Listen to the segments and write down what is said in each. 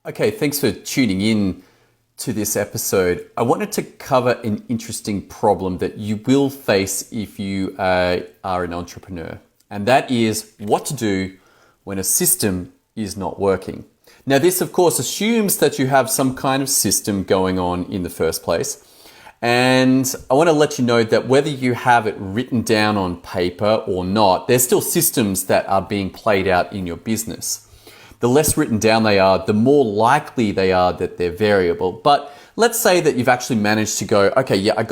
Okay, thanks for tuning in to this episode. I wanted to cover an interesting problem that you will face if you are an entrepreneur, and that is what to do when a system is not working. Now, this of course assumes that you have some kind of system going on in the first place. And I want to let you know that whether you have it written down on paper or not, there's still systems that are being played out in your business. The less written down they are, the more likely they are that they're variable. But let's say that you've actually managed to go, okay, yeah, I've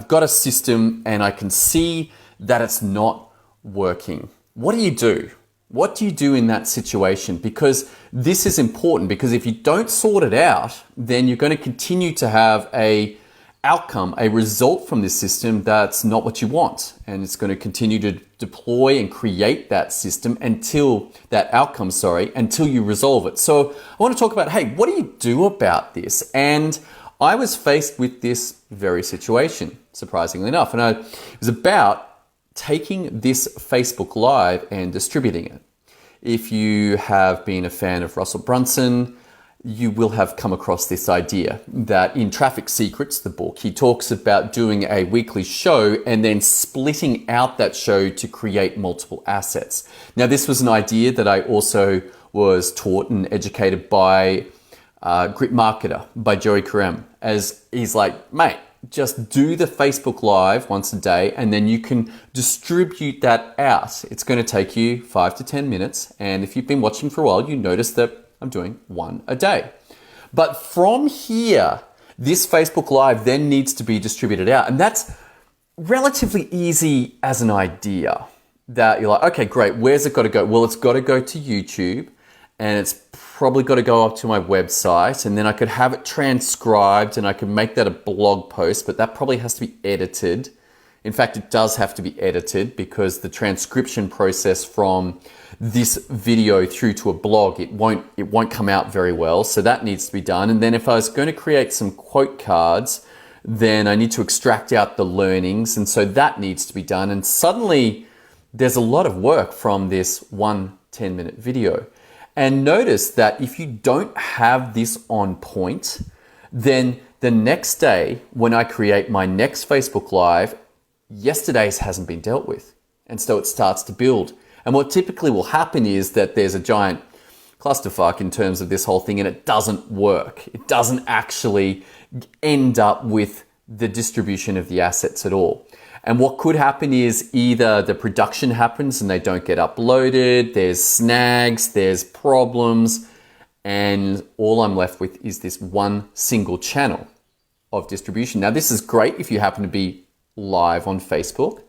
got a system and I can see that it's not working. What do you do? What do you do in that situation? Because this is important, because if you don't sort it out, then you're going to continue to have a result from this system that's not what you want. And it's going to continue to deploy and create that system until you resolve it. So I want to talk about, hey, what do you do about this? And I was faced with this very situation, surprisingly enough. And it was about taking this Facebook Live and distributing it. If you have been a fan of Russell Brunson, you will have come across this idea that in Traffic Secrets, the book, he talks about doing a weekly show and then splitting out that show to create multiple assets. Now, this was an idea that I also was taught and educated by Grit Marketer, by Joey Karem, as he's like, mate, just do the Facebook Live once a day and then you can distribute that out. It's going to take you 5 to 10 minutes. And if you've been watching for a while, you notice that I'm doing one a day. But from here, this Facebook Live then needs to be distributed out. And that's relatively easy as an idea, that you're like, okay, great, where's it got to go? Well, it's got to go to YouTube, and it's probably got to go up to my website, and then I could have it transcribed and I could make that a blog post, but that probably has to be edited. In fact, it does have to be edited, because the transcription process from this video through to a blog, it won't come out very well. So that needs to be done. And then if I was going to create some quote cards, then I need to extract out the learnings. And so that needs to be done. And suddenly there's a lot of work from this 1 10-minute video. And notice that if you don't have this on point, then the next day when I create my next Facebook Live, yesterday's hasn't been dealt with. And so it starts to build. And what typically will happen is that there's a giant clusterfuck in terms of this whole thing, and it doesn't work. It doesn't actually end up with the distribution of the assets at all. And what could happen is either the production happens and they don't get uploaded, there's snags, there's problems, and all I'm left with is this one single channel of distribution. Now, this is great if you happen to be live on Facebook.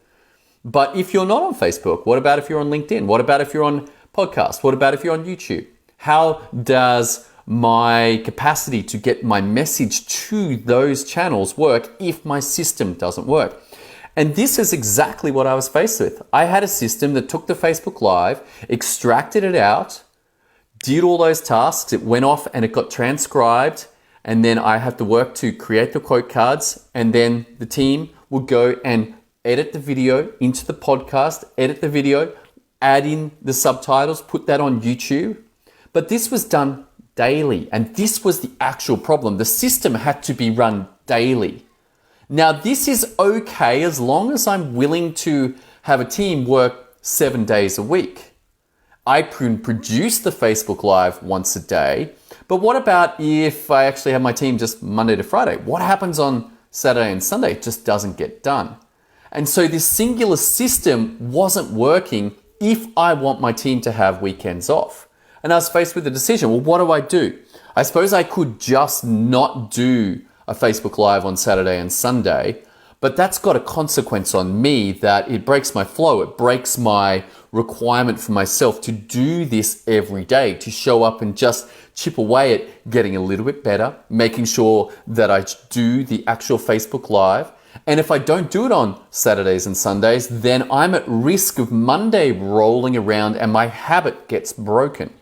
But if you're not on Facebook, what about if you're on LinkedIn? What about if you're on podcast? What about if you're on YouTube? How does my capacity to get my message to those channels work if my system doesn't work? And this is exactly what I was faced with. I had a system that took the Facebook Live, extracted it out, did all those tasks, it went off and it got transcribed, and then I had to work to create the quote cards, and then the team would go and edit the video into the podcast, edit the video, add in the subtitles, put that on YouTube. But this was done daily, and this was the actual problem. The system had to be run daily. Now, this is okay as long as I'm willing to have a team work 7 days a week. I can produce the Facebook Live once a day, but what about if I actually have my team just Monday to Friday? What happens on Saturday and Sunday? It just doesn't get done. And so this singular system wasn't working if I want my team to have weekends off. And I was faced with the decision, well, what do I do? I suppose I could just not do a Facebook Live on Saturday and Sunday, but that's got a consequence on me that it breaks my flow. It breaks my requirement for myself to do this every day, to show up and just chip away at getting a little bit better, making sure that I do the actual Facebook Live. And if I don't do it on Saturdays and Sundays, then I'm at risk of Monday rolling around and my habit gets broken.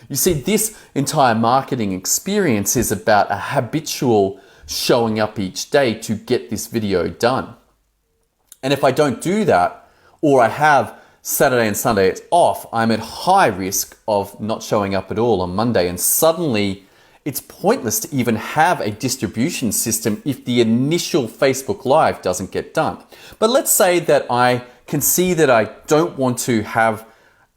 You see, this entire marketing experience is about a habitual showing up each day to get this video done. And if I don't do that, or I have Saturday and Sunday off, I'm at high risk of not showing up at all on Monday. And suddenly it's pointless to even have a distribution system if the initial Facebook Live doesn't get done. But let's say that I can see that I don't want to have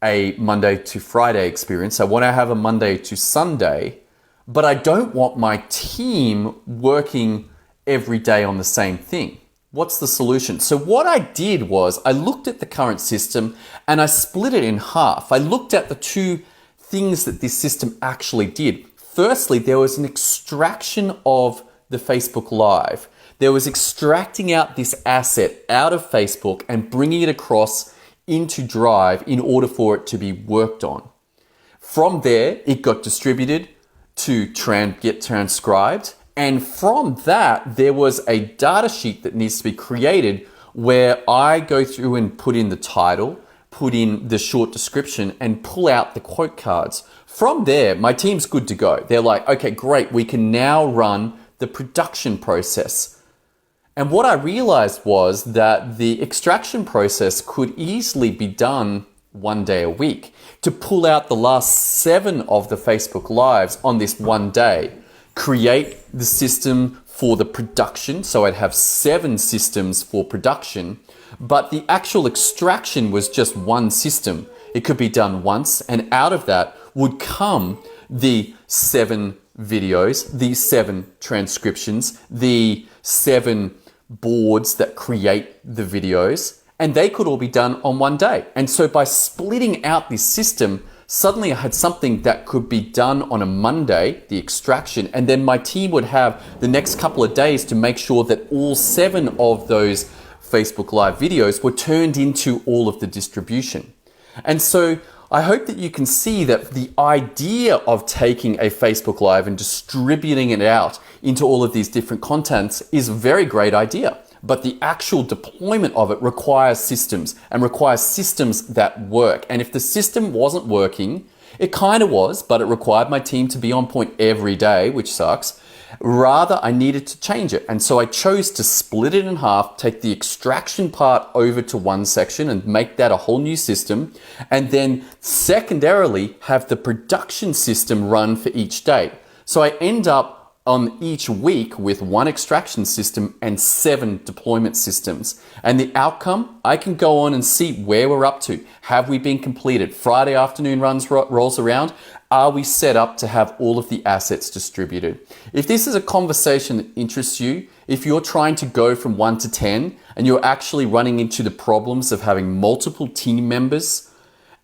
a Monday to Friday experience. I want to have a Monday to Sunday, but I don't want my team working every day on the same thing. What's the solution? So what I did was I looked at the current system and I split it in half. I looked at the two things that this system actually did. Firstly, there was an extraction of the Facebook Live. There was extracting out this asset out of Facebook and bringing it across into Drive in order for it to be worked on. From there, it got distributed to get transcribed. And from that, there was a data sheet that needs to be created where I go through and put in the title, put in the short description, and pull out the quote cards. From there, my team's good to go. They're like, okay, great, we can now run the production process. And what I realized was that the extraction process could easily be done one day a week. To pull out the last 7 of the Facebook Lives on this one day, create the system for the production, so I'd have 7 systems for production, but the actual extraction was just one system. It could be done once, and out of that would come the 7 videos, the 7 transcriptions, the 7 boards that create the videos, and they could all be done on one day. And so by splitting out this system, suddenly I had something that could be done on a Monday, the extraction, and then my team would have the next couple of days to make sure that all 7 of those Facebook Live videos were turned into all of the distribution. And so I hope that you can see that the idea of taking a Facebook Live and distributing it out into all of these different contents is a very great idea. But the actual deployment of it requires systems and requires systems that work. And if the system wasn't working, it kind of was, but it required my team to be on point every day, which sucks. Rather, I needed to change it. And so I chose to split it in half, take the extraction part over to one section and make that a whole new system. And then secondarily, have the production system run for each day. So I end up on each week with 1 extraction system and 7 deployment systems. And the outcome, I can go on and see where we're up to. Have we been completed? Friday afternoon rolls around. Are we set up to have all of the assets distributed? If this is a conversation that interests you, if you're trying to go from 1 to 10 and you're actually running into the problems of having multiple team members,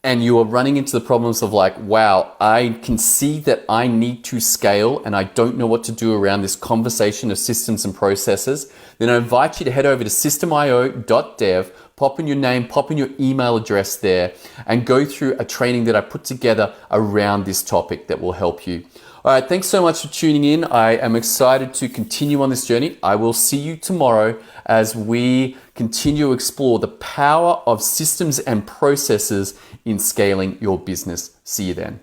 and you are running into the problems of like, wow, I can see that I need to scale and I don't know what to do around this conversation of systems and processes, then I invite you to head over to systemio.dev, pop in your name, pop in your email address there, and go through a training that I put together around this topic that will help you. All right, thanks so much for tuning in. I am excited to continue on this journey. I will see you tomorrow as we continue to explore the power of systems and processes in scaling your business. See you then.